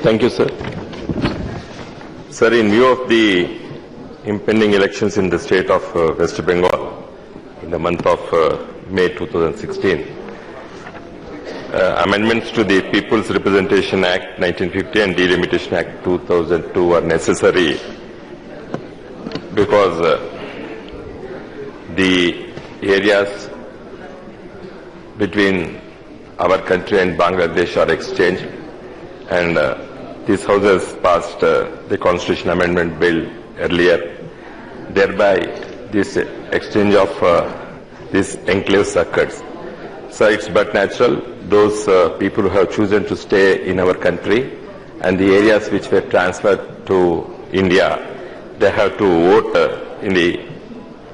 Thank you, sir. Sir, in view of the impending elections in the state of West Bengal in the month of May 2016, amendments to the People's Representation Act 1950 and Delimitation Act 2002 are necessary because the areas between our country and Bangladesh are exchanged, and this House has passed the Constitution Amendment Bill earlier. Thereby, this exchange of these enclaves occurs. So it's but natural those people who have chosen to stay in our country and the areas which were transferred to India, they have to vote in the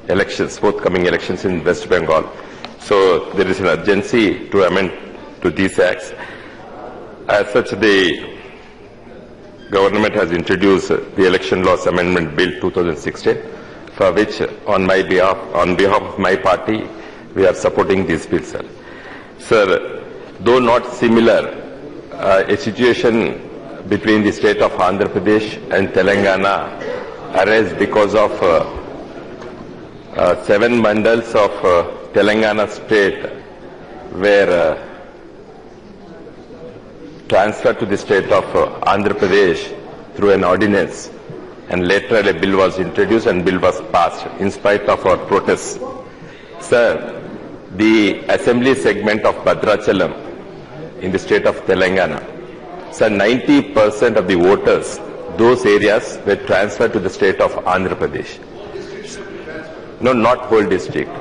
elections, forthcoming elections in West Bengal. So there is an urgency to amend to these acts. As such, the government has introduced the Election Laws Amendment Bill 2016, for which on behalf of my party, we are supporting this bill, sir. Sir, though not similar, a situation between the state of Andhra Pradesh and Telangana arises because of 7 mandals of Telangana state were transferred to the state of Andhra Pradesh through an ordinance, and later a bill was introduced and bill was passed in spite of our protests. Sir, the assembly segment of Bhadrachalam in the state of Telangana, sir, 90% of the voters, those areas were transferred to the state of Andhra Pradesh. No, not whole district.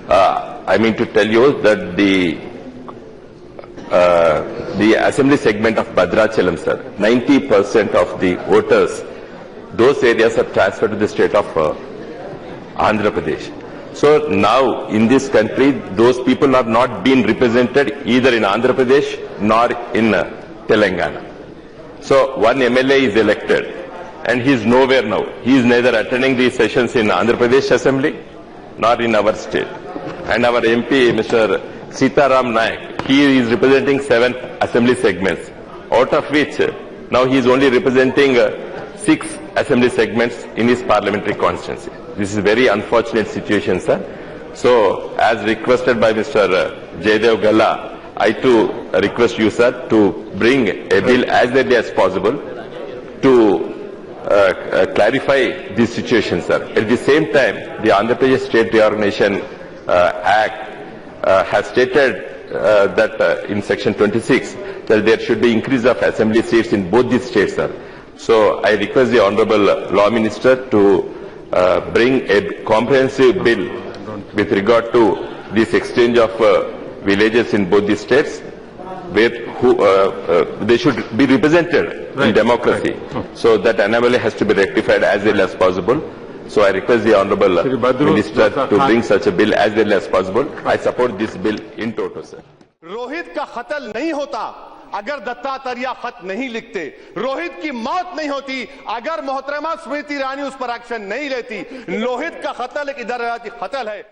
I mean to tell you that the assembly segment of Bhadrachalam, sir, 90% of the voters, those areas are transferred to the state of Andhra Pradesh. So now in this country, those people are not being represented either in Andhra Pradesh nor in Telangana. So one MLA is elected and he is nowhere now. He is neither attending the sessions in Andhra Pradesh Assembly nor in our state. And our MP, Mr. Sitaram Naik, he is representing 7 assembly segments, out of which now he is only representing 6 assembly segments in his parliamentary constituency. This is a very unfortunate situation, sir. So, as requested by Mr. Jaydev Galla, I too request you, sir, to bring a bill as early as possible to clarify this situation, sir. At the same time, the Andhra Pradesh State Reorganization Act has stated that in section 26 that there should be increase of assembly seats in both these states, sir. So I request the Honorable Law Minister to bring a comprehensive bill with regard to this exchange of villages in both the states, where they should be represented in democracy. Right. So that anomaly has to be rectified as early as possible. So I request the Honorable Minister to bring such a bill as early as possible. I support this bill in toto, sir. Rohit का कत्ल नहीं होता अगर दत्तात्रेय खत नहीं लिखते, रोहित की मौत नहीं होती अगर मोहतरमा स्मृति ईरानी उस पर एक्शन नहीं लेती। रोहित का कत्ल एक इधर कत्ल है।